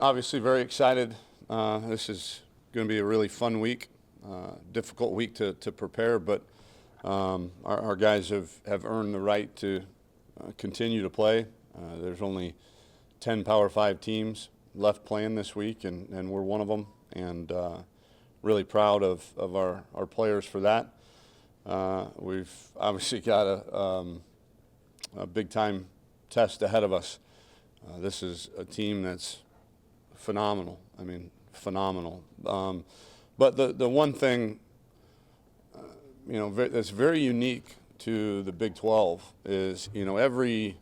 Obviously very excited. This is going to be a really fun week, difficult week to prepare, but our guys have earned the right to continue to play. There's only 10 Power 5 teams left playing this week, and we're one of them, and really proud of our players for that. We've obviously got a big-time test ahead of us. This is a team that's phenomenal. I mean, phenomenal. But the one thing, that's very unique to the Big 12 is, every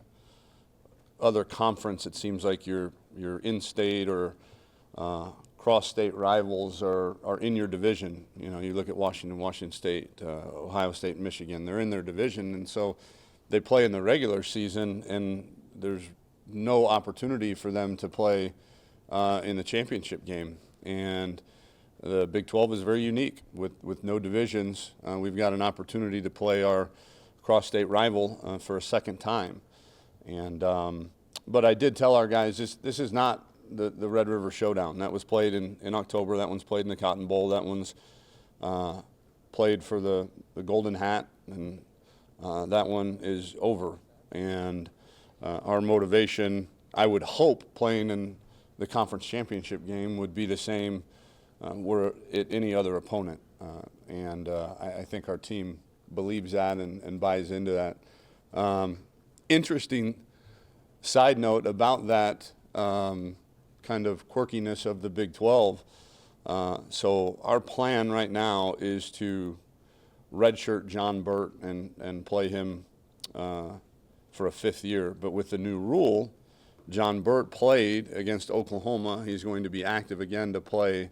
other conference, it seems like your in-state or cross-state rivals are in your division. You look at Washington State, Ohio State, and Michigan. They're in their division, and so they play in the regular season, and there's no opportunity for them to play in the championship game. And the Big 12 is very unique with no divisions. We've got an opportunity to play our cross-state rival for a second time. And but I did tell our guys this is not the Red River Showdown. That was played in October. That one's played in the Cotton Bowl. That one's played for the Golden Hat, and that one is over. And our motivation, I would hope, playing in the conference championship game would be the same were it any other opponent. And I think our team believes that and buys into that. Interesting side note about that kind of quirkiness of the Big 12. So our plan right now is to redshirt John Burt and play him for a fifth year. But with the new rule, John Burt played against Oklahoma. He's going to be active again to play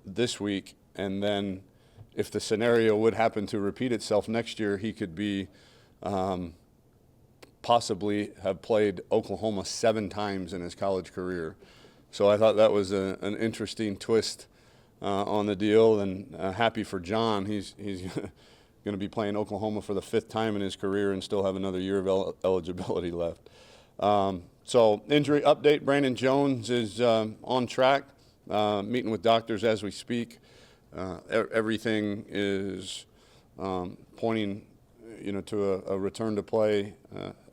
this week. And then if the scenario would happen to repeat itself next year, he could be possibly have played Oklahoma 7 times in his college career. So I thought that was an interesting twist on the deal, and happy for John. He's going to be playing Oklahoma for the 5th time in his career and still have another year of eligibility left. So injury update, Brandon Jones is on track, meeting with doctors as we speak. Everything is pointing to a return to play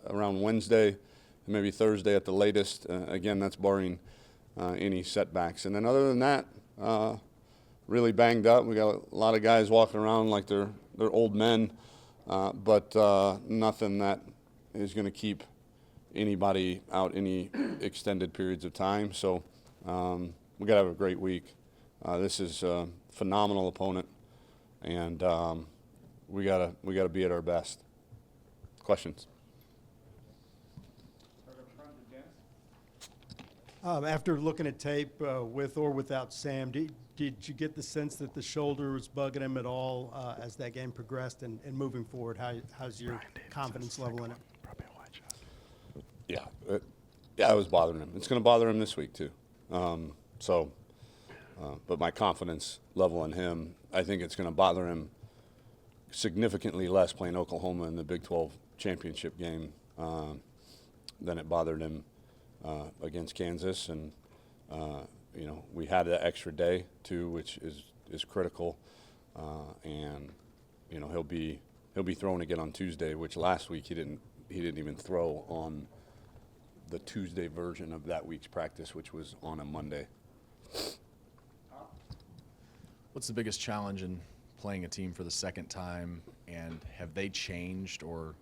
around Wednesday, maybe Thursday at the latest. Again, that's barring any setbacks. And then other than that, really banged up. We got a lot of guys walking around like they're old men, but nothing that is going to keep anybody out any extended periods of time. So we got to have a great week. This is a phenomenal opponent, and we gotta be at our best. Questions? After looking at tape with or without Sam, did you get the sense that the shoulder was bugging him at all as that game progressed and moving forward? How's your confidence level in it? Yeah, it was bothering him. It's going to bother him this week too. But my confidence level in him, I think it's going to bother him significantly less playing Oklahoma in the Big 12 championship game than it bothered him against Kansas. And we had that extra day too, which is critical. And he'll be throwing again on Tuesday, which last week he didn't even throw on the Tuesday version of that week's practice, which was on a Monday. What's the biggest challenge in playing a team for the second time, and have they changed, or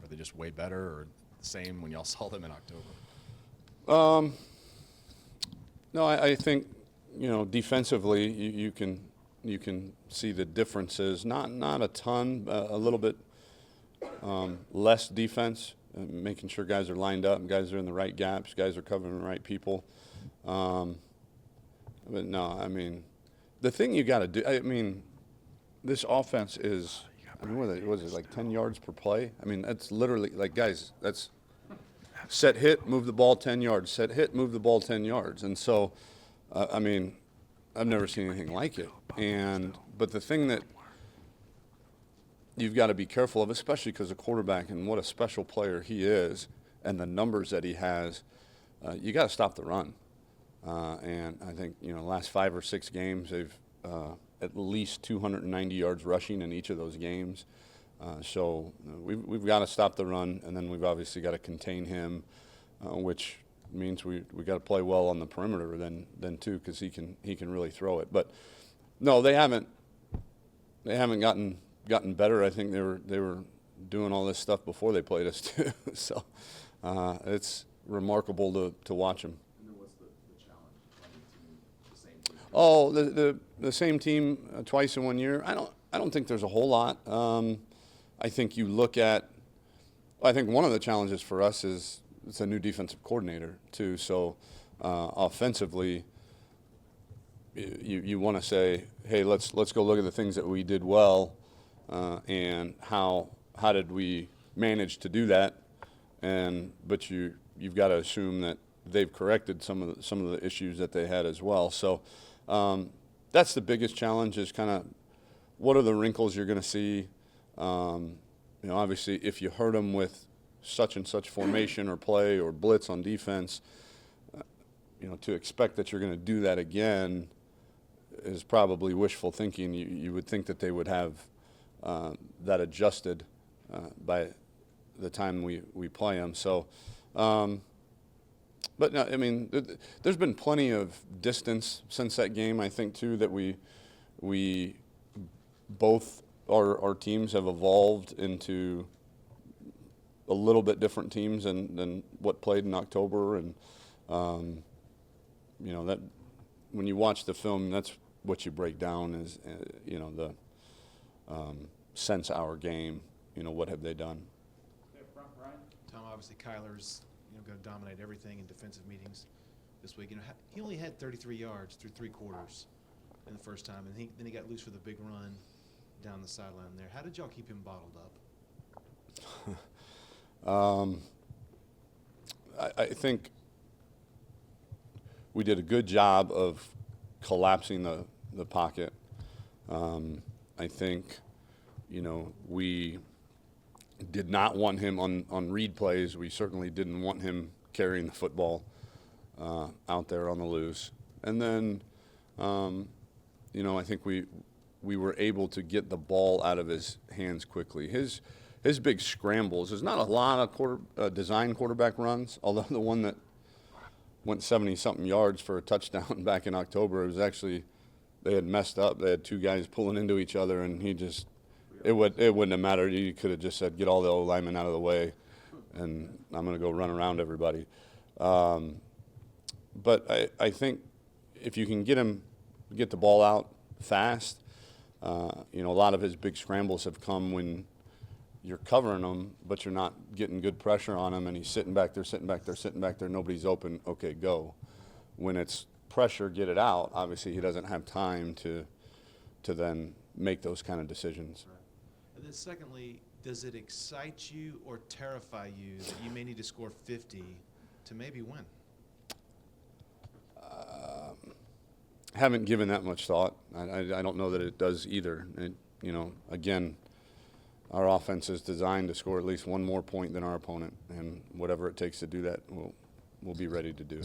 are they just way better or the same when y'all saw them in October? No, I think defensively you can see the differences. Not a ton, a little bit less defense, making sure guys are lined up and guys are in the right gaps, guys are covering the right people. But no, I mean, the thing you got to do, I mean, this offense is, what is it, like 10 yards per play? I mean, that's literally, like, guys, that's set, hit, move the ball 10 yards, set, hit, move the ball 10 yards. And so, I mean, I've never seen anything like it. But the thing that you've got to be careful of, especially because of quarterback and what a special player he is and the numbers that he has, you got to stop the run. And I think, you know, last 5 or 6 games, they've at least 290 yards rushing in each of those games. So we've got to stop the run, and then we've obviously got to contain him, which means we got to play well on the perimeter then too, because he can really throw it. But no, they haven't gotten better. I think they were doing all this stuff before they played us too. So it's remarkable to watch them. And then what's the challenge playing the same team? Oh, the same team twice in 1 year. I don't think there's a whole lot. I think you look at. I think one of the challenges for us is it's a new defensive coordinator too. So offensively, you want to say, hey, let's go look at the things that we did well, and how did we manage to do that, but you've got to assume that they've corrected some of the issues that they had as well. So that's the biggest challenge, is kind of what are the wrinkles you're going to see. You know, obviously, if you hurt them with such and such formation or play or blitz on defense, you know, to expect that you're going to do that again is probably wishful thinking. You would think that they would have that adjusted by the time we play them. So, but no, I mean, there's been plenty of distance since that game. I think too that we both our teams have evolved into a little bit different teams than what played in October, and you know, that when you watch the film, that's what you break down is you know, the since our game, you know, what have they done? Tom, obviously Kyler's going to dominate everything in defensive meetings this week. You know, he only had 33 yards through 3 quarters in the first time, and then he got loose for the big run down the sideline there. How did y'all keep him bottled up? I think we did a good job of collapsing the pocket. I think, you know, we did not want him on read plays. We certainly didn't want him carrying the football out there on the loose. And then, you know, I think we were able to get the ball out of his hands quickly. His big scrambles, there's not a lot of design quarterback runs, although the one that went 70-something yards for a touchdown back in October, it was actually, they had messed up. They had 2 guys pulling into each other, and he just, it wouldn't have mattered. You could have just said, get all the old linemen out of the way, and I'm going to go run around everybody. But I think if you can get the ball out fast, you know, a lot of his big scrambles have come when you're covering him, but you're not getting good pressure on him, and he's sitting back there, nobody's open, okay, go. When it's pressure, get it out, obviously he doesn't have time to then make those kind of decisions. Right. And then secondly, does it excite you or terrify you that you may need to score 50 to maybe win? Haven't given that much thought. I don't know that it does either. You know, again, our offense is designed to score at least one more point than our opponent, and whatever it takes to do that, we'll be ready to do.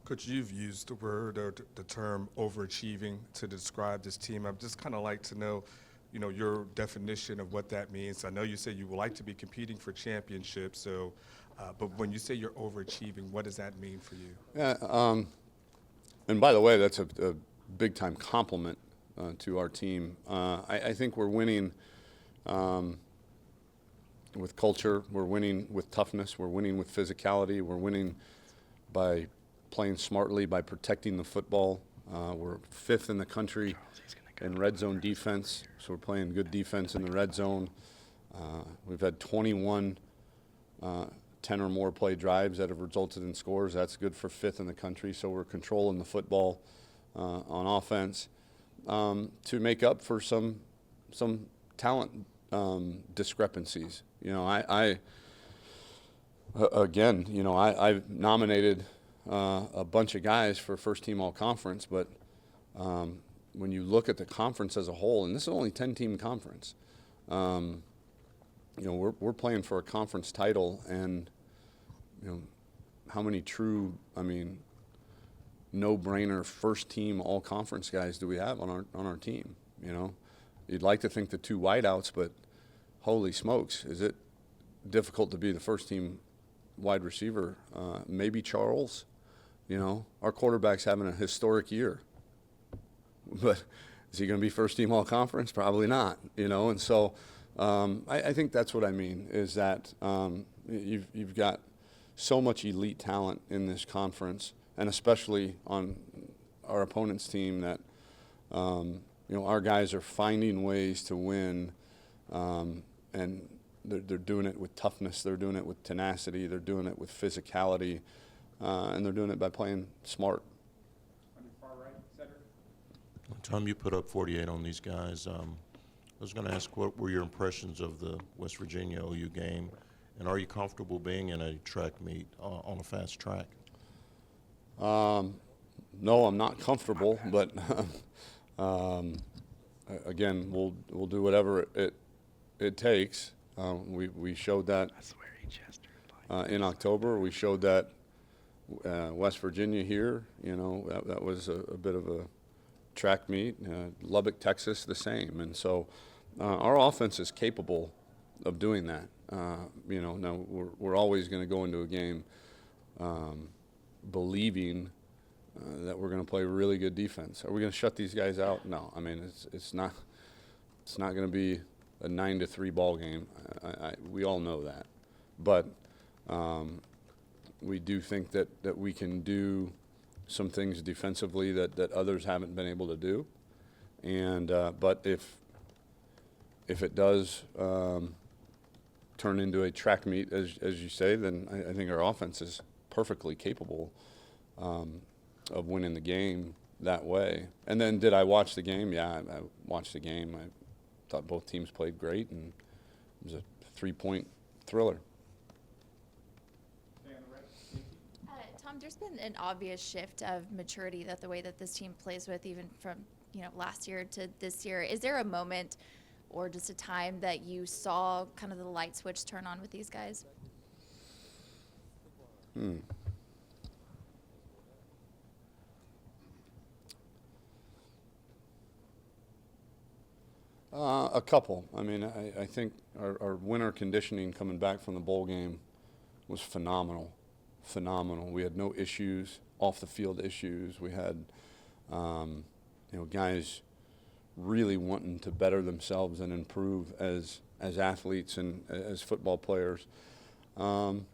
Coach, you've used the word or the term overachieving to describe this team. I'd just kind of like to know, you know, your definition of what that means. I know you say you would like to be competing for championships, so, but when you say you're overachieving, what does that mean for you? Yeah, and by the way, that's a big-time compliment to our team. I think we're winning with culture. We're winning with toughness. We're winning with physicality. We're winning by playing smartly, by protecting the football. We're 5th in the country in red zone defense, so we're playing good defense in the red zone. We've had 21 10 or more play drives that have resulted in scores. That's good for 5th in the country, so we're controlling the football on offense to make up for some talent discrepancies. You know, I again, you know, I've nominated a bunch of guys for first team all conference, but when you look at the conference as a whole, and this is only a 10-team conference, you know, we're playing for a conference title, and you know, how many true, I mean, no-brainer first-team all-conference guys do we have on our team? You know, you'd like to think the 2 wideouts, but holy smokes, is it difficult to be the first-team wide receiver? Maybe Charles. You know, our quarterback's having a historic year, but is he going to be first-team all-conference? Probably not. You know, and so I think that's what I mean is that you've got so much elite talent in this conference, and especially on our opponent's team that, you know, our guys are finding ways to win, and they're doing it with toughness, they're doing it with tenacity, they're doing it with physicality, and they're doing it by playing smart. On your far right, Cedric. Tom, you put up 48 on these guys. I was going to ask, what were your impressions of the West Virginia OU game, and are you comfortable being in a track meet on a fast track? No, I'm not comfortable, but again, we'll do whatever it takes. We showed that in October. We showed that West Virginia here. You know, that was a bit of a track meet. Lubbock, Texas, the same. And so our offense is capable of doing that. You know, now we're always going to go into a game believing that we're going to play really good defense. Are we going to shut these guys out? No. I mean, it's not going to be a 9-3 ball game. We all know that, but we do think that we can do some things defensively that others haven't been able to do, and but if it does turn into a track meet, as you say, then I think our offense is perfectly capable of winning the game that way. And then did I watch the game? Yeah, I watched the game. I thought both teams played great, and it was a 3-point thriller. Tom, there's been an obvious shift of maturity that the way that this team plays with, even from last year to this year. Is there a moment or just a time that you saw kind of the light switch turn on with these guys? A couple. I mean, I think our winter conditioning coming back from the bowl game was phenomenal. We had no issues, off the field issues. We had, guys really wanting to better themselves and improve as athletes and as football players. And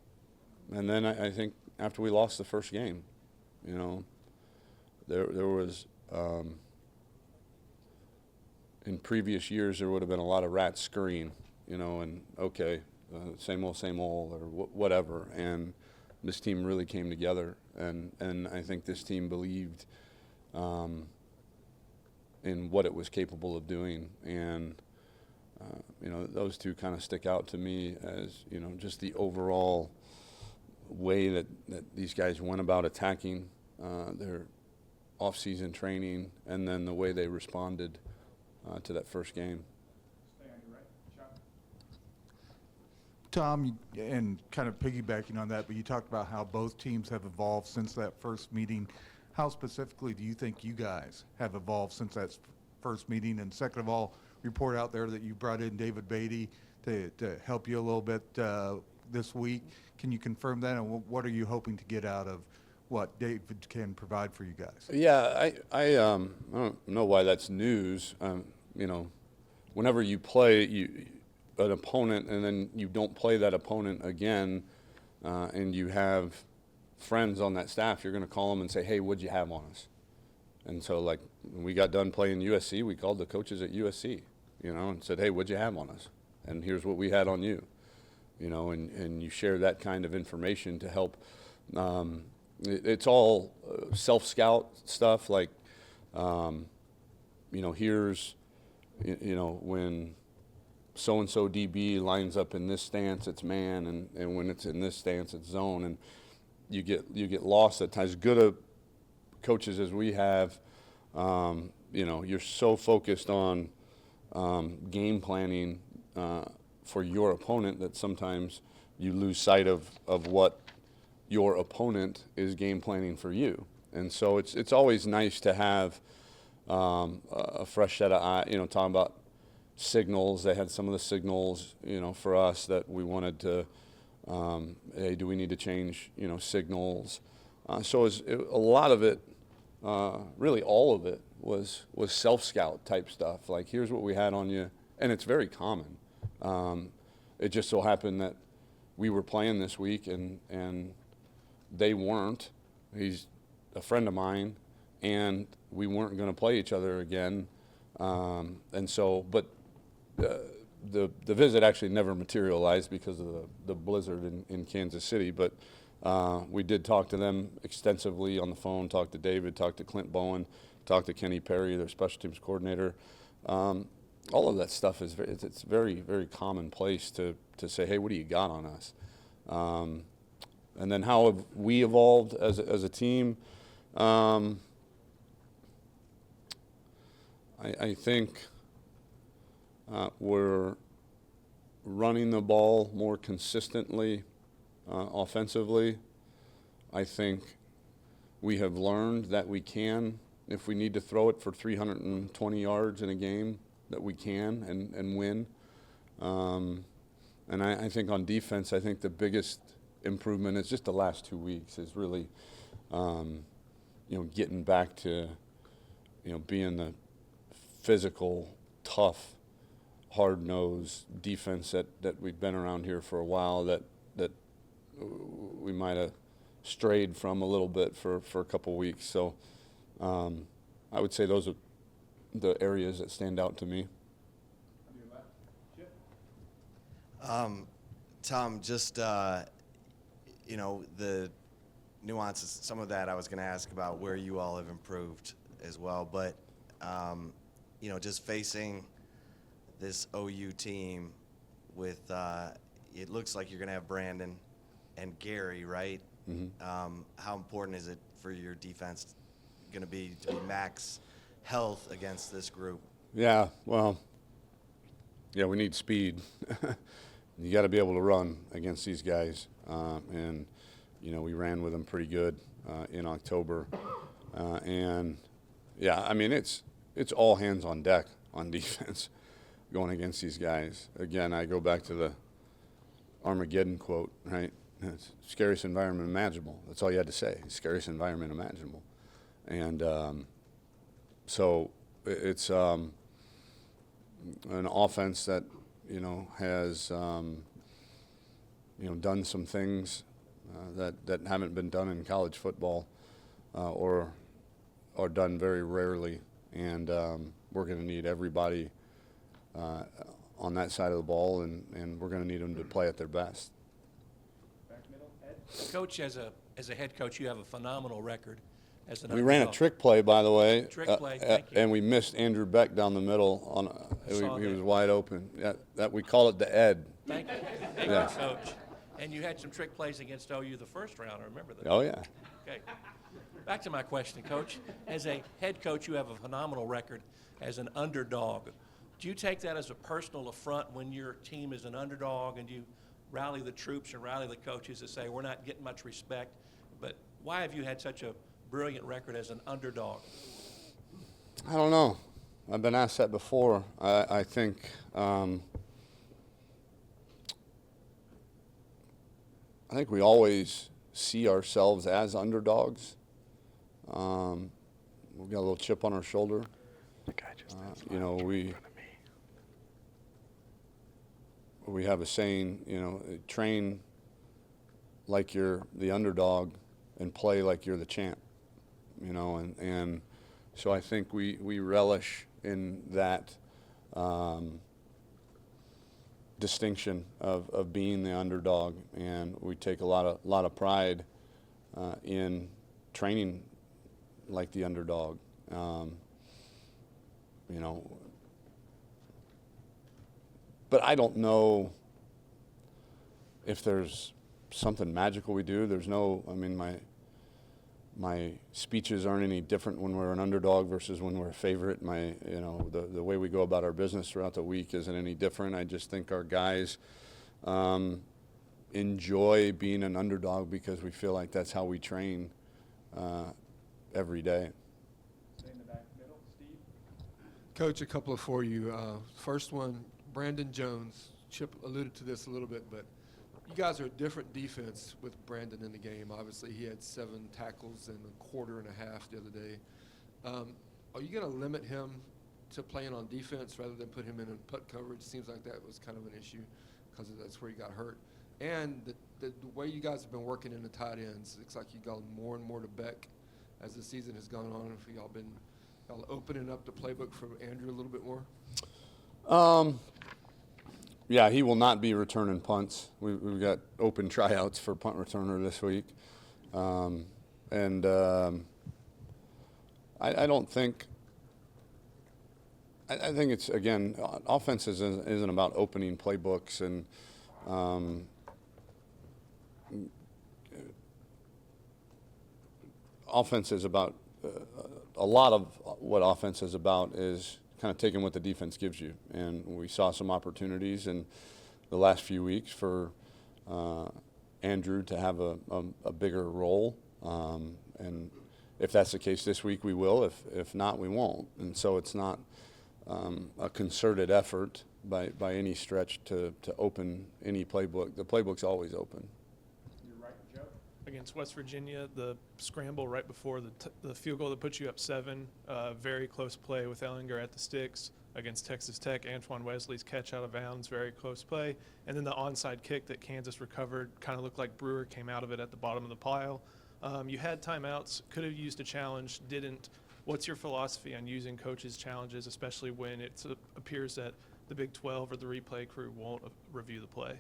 then I think after we lost the first game, there was. In previous years, there would have been a lot of rats scurrying, and okay, same old, or whatever. And this team really came together, and I think this team believed in what it was capable of doing. And, those two kind of stick out to me as, just the overall way that these guys went about attacking their off-season training, and then the way they responded to that first game. Stay on your right. Chuck. Tom, and kind of piggybacking on that, but you talked about how both teams have evolved since that first meeting. How specifically do you think you guys have evolved since that first meeting? And second of all, report out there that you brought in David Beaty to help you a little bit this week. Can you confirm that, and what are you hoping to get out of what David can provide for you guys? Yeah, I don't know why that's news. Whenever you play an opponent and then you don't play that opponent again, and you have friends on that staff, you're going to call them and say, hey, what'd you have on us? And so, like, when we got done playing USC, we called the coaches at USC, and said, hey, what'd you have on us? And here's what we had on you, and you share that kind of information to help. It's all self-scout stuff, like, here's, when so-and-so DB lines up in this stance, it's man, and when it's in this stance, it's zone, and you get lost at times. As good a coaches as we have, you're so focused on game planning for your opponent that sometimes you lose sight of what your opponent is game planning for you. And so it's always nice to have a fresh set of eyes, talking about signals. They had some of the signals, for us that we wanted to, hey, do we need to change, signals? So a lot of it, really all of it was self-scout type stuff. Like, here's what we had on you. And it's very common. It just so happened that we were playing this week and they weren't. He's a friend of mine, and we weren't going to play each other again. And so, but the visit actually never materialized because of the blizzard in Kansas City. But we did talk to them extensively on the phone, talked to David, talked to Clint Bowen, talked to Kenny Perry, their special teams coordinator. All of that stuff it's very, very commonplace to say, hey, what do you got on us? And then how have we evolved as a team? I think we're running the ball more consistently offensively. I think we have learned that we can, if we need to throw it for 320 yards in a game, that we can and win. And I think on defense, I think the biggest improvement is just the last 2 weeks is really, getting back to, being the physical, tough, hard-nosed defense that we've been around here for a while that we might have strayed from a little bit for a couple weeks. So I would say those are the areas that stand out to me. On your left, Chip. Tom, just, the nuances, some of that I was going to ask about where you all have improved as well. But, just facing this OU team with, it looks like you're going to have Brandon and Gary, right? Mm-hmm. How important is it for your defense going to be max health against this group? Yeah, well, we need speed. You got to be able to run against these guys. And, we ran with them pretty good in October. It's all hands on deck on defense going against these guys. Again, I go back to the Armageddon quote, right? It's scariest environment imaginable. That's all you had to say. Scariest environment imaginable. And so it's an offense that, has, done some things that haven't been done in college football or done very rarely. And we're going to need everybody on that side of the ball, and we're going to need them to play at their best. Back middle, Ed. Coach, as a head coach, you have a phenomenal record as an We ran a underdog. trick play, by the way. Trick play, thank you. And we missed Andrew Beck down the middle. He saw was that. wide open. Yeah, that we call it the Ed. Thank you. Thank Yeah. you, Coach. And you had some trick plays against OU the first round, I remember that. Oh, yeah. Okay. Back to my question, Coach. As a head coach, you have a phenomenal record as an underdog. Do you take that as a personal affront when your team is an underdog and you rally the troops and rally the coaches to say, we're not getting much respect? But why have you had such a brilliant record as an underdog? I don't know. I've been asked that before. I think we always see ourselves as underdogs. We've got a little chip on our shoulder. We have a saying, train like you're the underdog and play like you're the champ, and so I think we relish in that distinction of being the underdog, and we take a lot of pride in training like the underdog. But I don't know if there's something magical we do. There's no, my speeches aren't any different when we're an underdog versus when we're a favorite. The way we go about our business throughout the week isn't any different. I just think our guys enjoy being an underdog because we feel like that's how we train every day. Stay in the back middle. Steve? Coach, a couple of for you. First one, Brandon Jones. Chip alluded to this a little bit, but you guys are a different defense with Brandon in the game. Obviously, he had 7 tackles in a quarter and a half the other day. Are you going to limit him to playing on defense rather than put him in punt coverage? Seems like that was kind of an issue because that's where he got hurt. And the way you guys have been working in the tight ends, looks like you've gone more and more to Beck as the season has gone on. Have y'all opening up the playbook for Andrew a little bit more? Yeah, he will not be returning punts. We've got open tryouts for punt returner this week. I don't think – I think it's, again, offense isn't about opening playbooks and offense is about a lot of what offense is about is kind of taking what the defense gives you. And we saw some opportunities in the last few weeks for Andrew to have a bigger role. And if that's the case this week, we will. If not, we won't. And so it's not a concerted effort by any stretch to open any playbook. The playbook's always open. Your right, Joe? Against West Virginia, the scramble right before the field goal that put you up 7, very close play with Ehlinger at the sticks. Against Texas Tech, Antoine Wesley's catch out of bounds, very close play. And then the onside kick that Kansas recovered kind of looked like Brewer came out of it at the bottom of the pile. You had timeouts, could have used a challenge, didn't. What's your philosophy on using coaches' challenges, especially when it appears that the Big 12 or the replay crew won't review the play?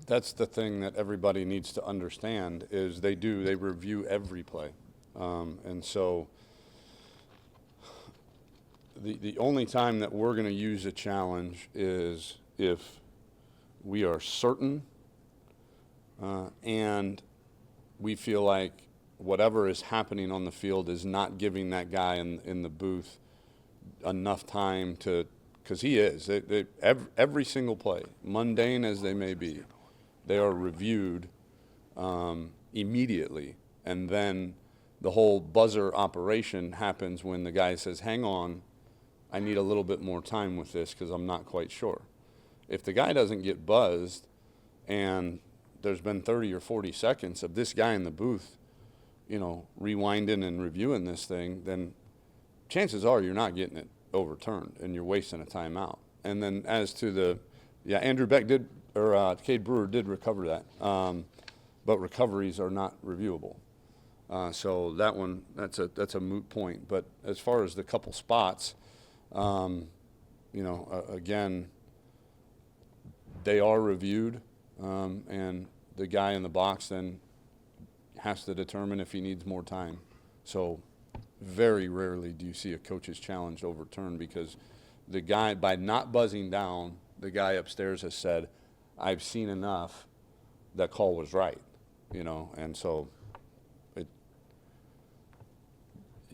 That's the thing that everybody needs to understand is they review every play. And so the only time that we're going to use a challenge is if we are certain and we feel like whatever is happening on the field is not giving that guy in the booth enough time to, because he is. Every single play, mundane as they may be, they are reviewed immediately. And then the whole buzzer operation happens when the guy says, hang on, I need a little bit more time with this because I'm not quite sure. If the guy doesn't get buzzed and there's been 30 or 40 seconds of this guy in the booth, rewinding and reviewing this thing, then chances are you're not getting it overturned and you're wasting a timeout. And then as to Andrew Beck did, or Cade Brewer did recover that, but recoveries are not reviewable. So that one, that's a moot point. But as far as the couple spots, again, they are reviewed, and the guy in the box then has to determine if he needs more time. So very rarely do you see a coach's challenge overturned because the guy, by not buzzing down, the guy upstairs has said, I've seen enough, that call was right, and so you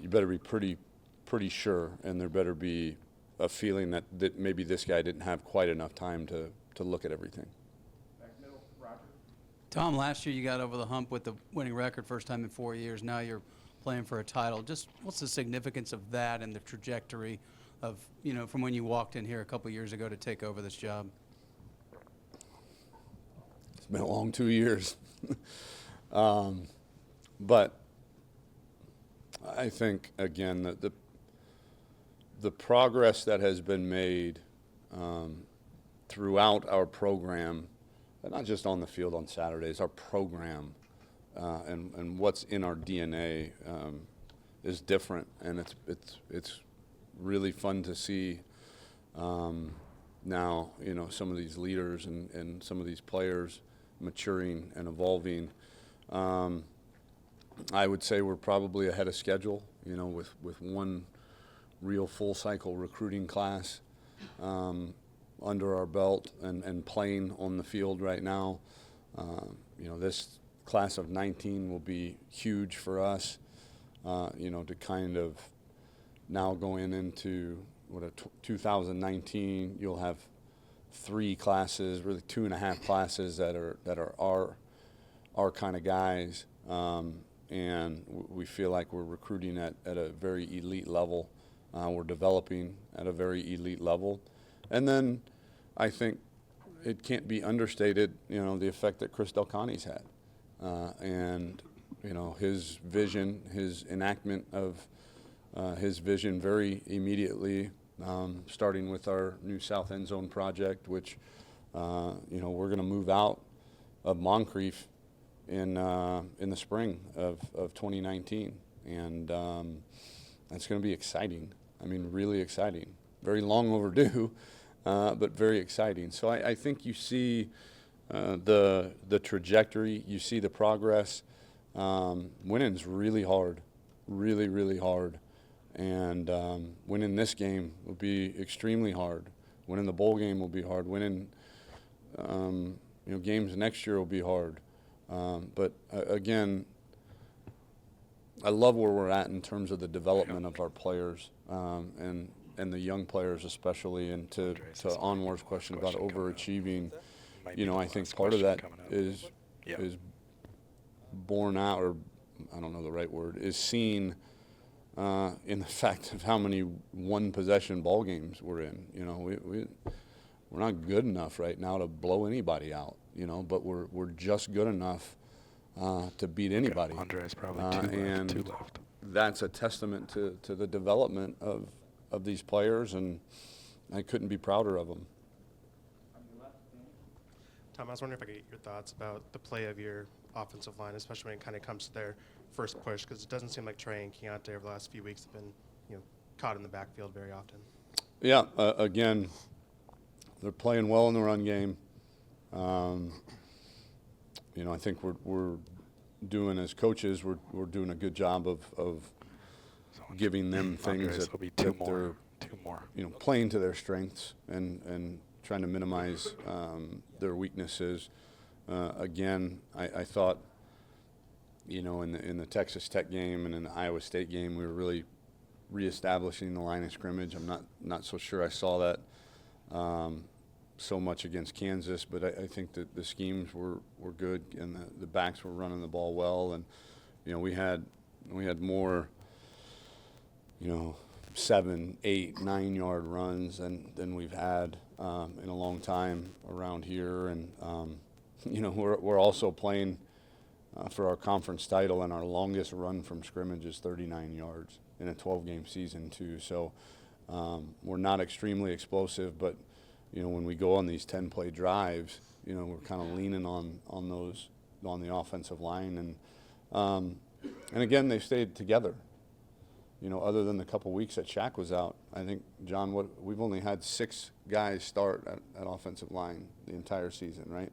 better be pretty sure, and there better be a feeling that maybe this guy didn't have quite enough time to look at everything. Back middle, Roger? Tom, last year you got over the hump with the winning record, first time in 4 years. Now you're playing for a title. Just what's the significance of that and the trajectory of, from when you walked in here a couple years ago to take over this job? It's been a long 2 years. But I think, again, that the progress that has been made throughout our program, and not just on the field on Saturdays, our program and what's in our DNA is different, and it's really fun to see now, some of these leaders and some of these players maturing and evolving. I would say we're probably ahead of schedule, with one real full cycle recruiting class under our belt and playing on the field right now. This class of 19 will be huge for us, to kind of now going into 2019, you'll have 3 classes, really 2.5 classes that are our our kind of guys, and we feel like we're recruiting at a very elite level. We're developing at a very elite level. And then I think it can't be understated, the effect that Chris Delconte's had. And, his vision, his enactment of his vision very immediately, starting with our new South End Zone project, which, we're going to move out of Moncrief in the spring of 2019. And that's going to be exciting. I mean, really exciting. Very long overdue, but very exciting. So I think you see the trajectory, you see the progress. Winning's really hard, really, really hard. And winning this game will be extremely hard. Winning the bowl game will be hard. Winning games next year will be hard. But again, I love where we're at in terms of the development of our players, and the young players especially. And to Anwar's question about overachieving, I think part of that is borne out, or I don't know the right word, is seen in the fact of how many one-possession ball games we're in. We're not good enough right now to blow anybody out, but we're just good enough to beat anybody. Andre's probably two left. That's a testament to the development of these players, and I couldn't be prouder of them. Tom, I was wondering if I could get your thoughts about the play of your offensive line, especially when it kind of comes to their first push, because it doesn't seem like Trey and Keontae over the last few weeks have been, caught in the backfield very often. Yeah, again, they're playing well in the run game. I think we're doing, as coaches, we're doing a good job of giving them things that they're playing to their strengths and trying to minimize their weaknesses. Again, I thought, in the Texas Tech game and in the Iowa State game, we were really reestablishing the line of scrimmage. I'm not so sure I saw that so much against Kansas, but I think that the schemes were good, and the backs were running the ball well, and we had more 7, 8, 9 yard runs than we've had in a long time around here. And we're also playing for our conference title, and our longest run from scrimmage is 39 yards in a 12-game season too. So we're not extremely explosive, but when we go on these 10-play drives, we're kind of leaning on those on the offensive line, and again, they've stayed together. Other than the couple weeks that Shaq was out, I think, John, we've only had 6 guys start at offensive line the entire season, right?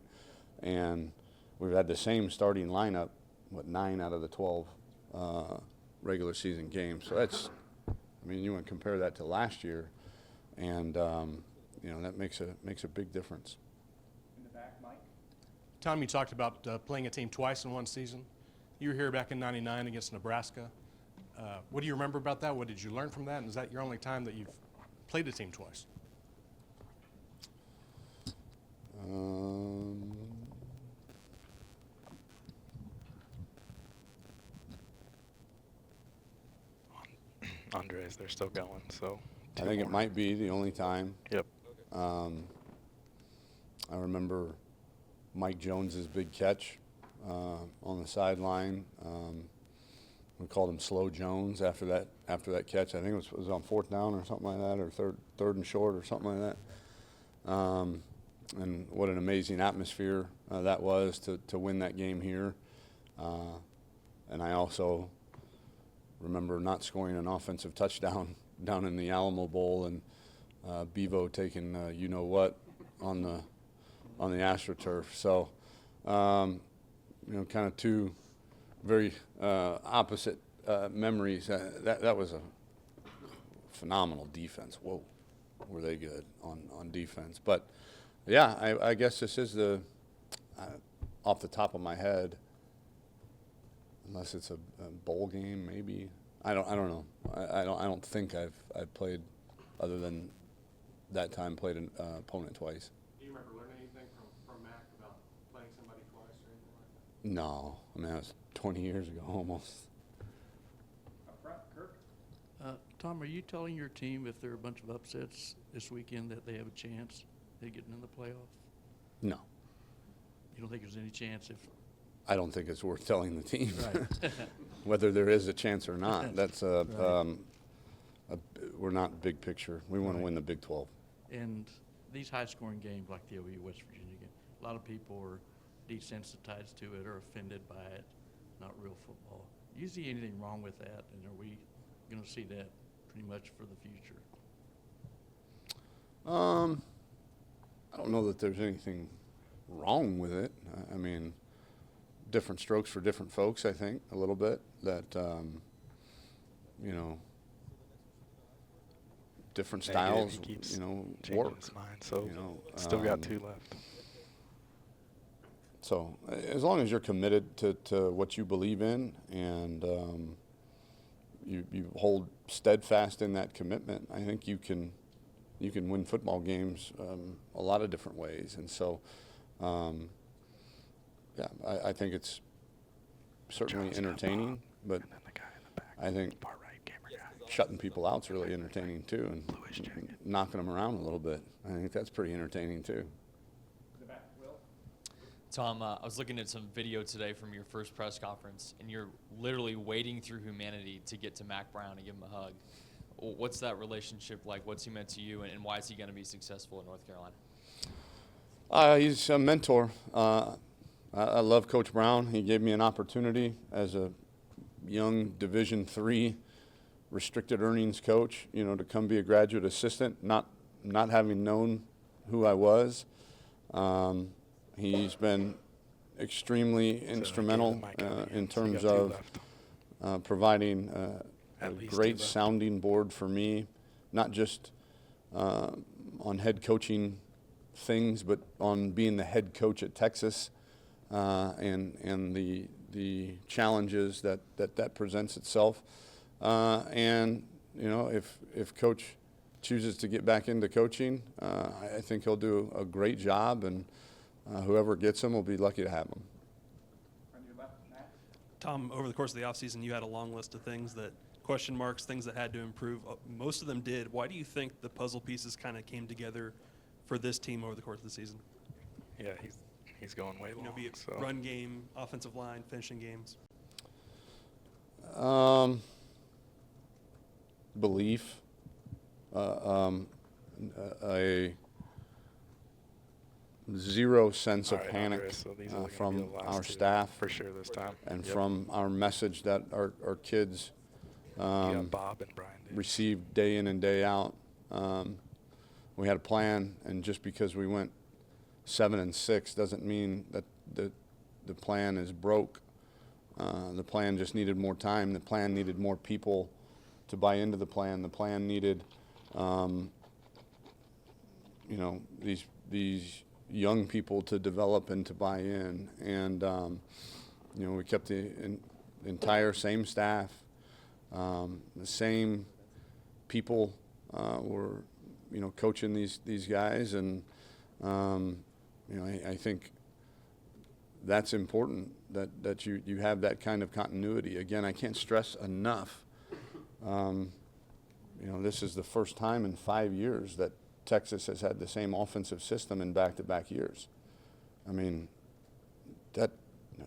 And we've had the same starting lineup, 9 out of the 12 regular season games. So that's, you want to compare that to last year, and that makes a big difference. In the back, Mike. Tom, you talked about playing a team twice in one season. You were here back in '99 against Nebraska. What do you remember about that? What did you learn from that? And is that your only time that you've played a team twice? Andres, they're still going, so. I think it might be the only time. Yep. I remember Mike Jones's big catch on the sideline. We called him Slow Jones after that catch. I think it was on 4th down or something like that, or third and short or something like that. And what an amazing atmosphere that was to win that game here. And I also remember not scoring an offensive touchdown down in the Alamo Bowl, and Bevo taking you-know-what on the AstroTurf. So, kind of two very opposite memories. That was a phenomenal defense. Whoa, were they good on defense. But, yeah, I guess this is the off the top of my head, unless it's a bowl game, maybe. I don't know. I don't think I've played, other than that time, played an opponent twice. Do you remember learning anything from Mack about playing somebody twice or anything like No, I mean, that was 20 years ago almost. Up front, Kirk. Tom, are you telling your team if there are a bunch of upsets this weekend that they have a chance at getting in the playoff? No, You don't think there's any chance if? I don't think it's worth telling the team Right. whether there is a chance or not. That's Right. we're not big picture. We want to win the Big 12. And these high-scoring games like the OU West Virginia game, a lot of people are desensitized to it or offended by it, not real football. Do you see anything wrong with that, and are we going to see that pretty much for the future? I don't know that there's anything wrong with it. I mean, different strokes for different folks, I think, a little bit. That, you know, different styles, he keeps you know, changing work. his mind, so you know, still got 2 left. So as long as you're committed to what you believe in and you hold steadfast in that commitment, I think you can win football games a lot of different ways. And so, yeah, I think it's certainly entertaining, but And then the guy in the back, I think far right camera guy. shutting people out's really entertaining too, and knocking them around a little bit. I think that's pretty entertaining too. The back, Will. Tom, I was looking at some video today from your first press conference, and you're literally wading through humanity to get to Mack Brown and give him a hug. What's that relationship like? What's he meant to you, and why is he going to be successful in North Carolina? He's a mentor. I love Coach Brown. He gave me an opportunity as a young Division III restricted earnings coach, you know, to come be a graduate assistant, not having known who I was. He's been extremely instrumental in terms of providing a great sounding board for me, not just on head coaching things, but on being the head coach at Texas and the challenges that presents itself. And you know, if Coach chooses to get back into coaching, I think he'll do a great job, and whoever gets him will be lucky to have him. On your left, Matt. Tom, over the course of the offseason, you had a long list of things that question marks, things that had to improve. Most of them did. Why do you think the puzzle pieces kind of came together for this team over the course of the season? Yeah, he's going way long. You know, be it so. run game, offensive line, finishing games. Belief, a zero sense of All right, panic Andres, so these are gonna be from the last our 2 staff for sure this time. and Yep. from our message that our kids You got Bob and Brian Davis. receive day in and day out. We had a plan, and just because we went 7-6 doesn't mean that the plan is broke. The plan just needed more time. The plan needed more people to buy into the plan. The plan needed, you know, these young people to develop and to buy in. And you know, we kept the entire same staff, the same people were, you know, coaching these guys, and you know, I think that's important that you have that kind of continuity. Again, I can't stress enough. You know, this is the first time in 5 years that Texas has had the same offensive system in back-to-back years. I mean, well,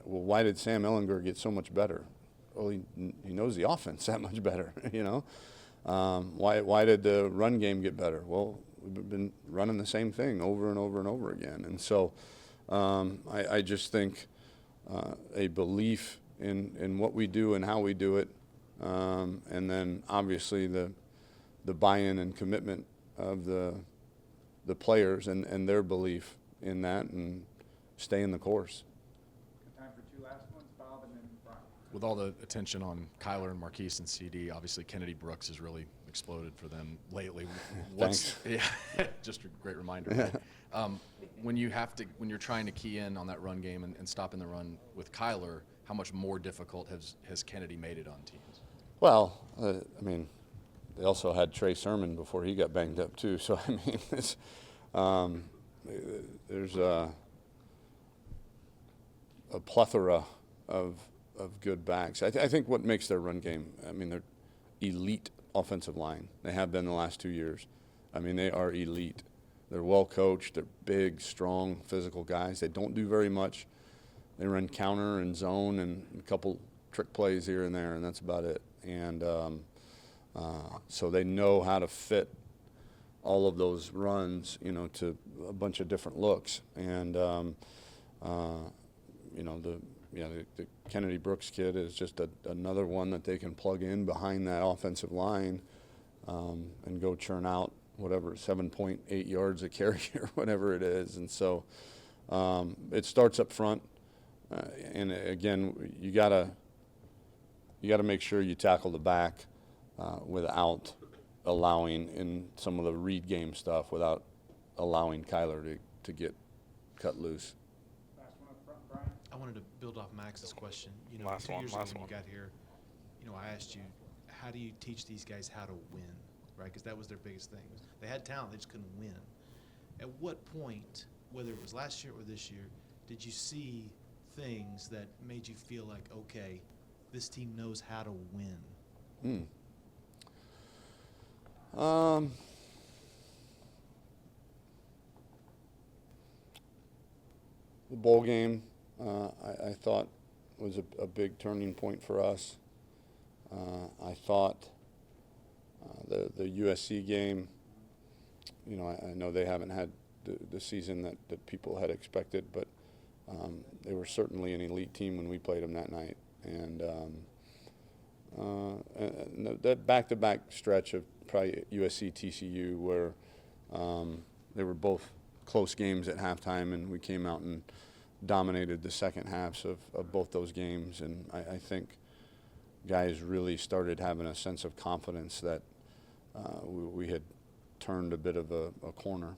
why did Sam Ehlinger get so much better? Well, he knows the offense that much better, you know. Why did the run game get better? Well, we've been running the same thing over and over and over again. And so I just think a belief in what we do and how we do it, and then obviously the buy-in and commitment of the players and their belief in that, and staying the course. Time for 2 last ones, Bob and then Brian. With all the attention on Kyler and Marquise and CD, obviously Kennedy Brooks has really exploded for them lately. Thanks. Yeah, just a great reminder. But, when you're trying to key in on that run game and stopping the run with Kyler, how much more difficult has Kennedy made it on teams? Well, I mean, they also had Trey Sermon before he got banged up too. So I mean, there's a plethora of good backs. I think what makes their run game, I mean, they're elite offensive line. They have been the last 2 years. I mean, they are elite. They're well coached. They're big, strong, physical guys. They don't do very much. They run counter and zone and a couple trick plays here and there, and that's about it. And so they know how to fit all of those runs, you know, to a bunch of different looks. And you know, the Kennedy Brooks kid is just another one that they can plug in behind that offensive line and go churn out whatever 7.8 yards a carry or whatever it is. And so it starts up front, and again, you gotta make sure you tackle the back without allowing, in some of the read game stuff, without allowing Kyler to get cut loose. Last one up front, Brian. I wanted to build off Max's question. You know, Last 2 one, years ago last when one. you got here, you know, I asked you, how do you teach these guys how to win, right? Because that was their biggest thing. They had talent, they just couldn't win. At what point, whether it was last year or this year, did you see things that made you feel like, okay, this team knows how to win? The bowl game, I thought was a big turning point for us. I thought the USC game, you know, I know they haven't had the season that people had expected, but they were certainly an elite team when we played them that night. And that back-to-back stretch of probably USC TCU where they were both close games at halftime, and we came out and dominated the second halves of both those games. And I think guys really started having a sense of confidence that we had turned a bit of a corner.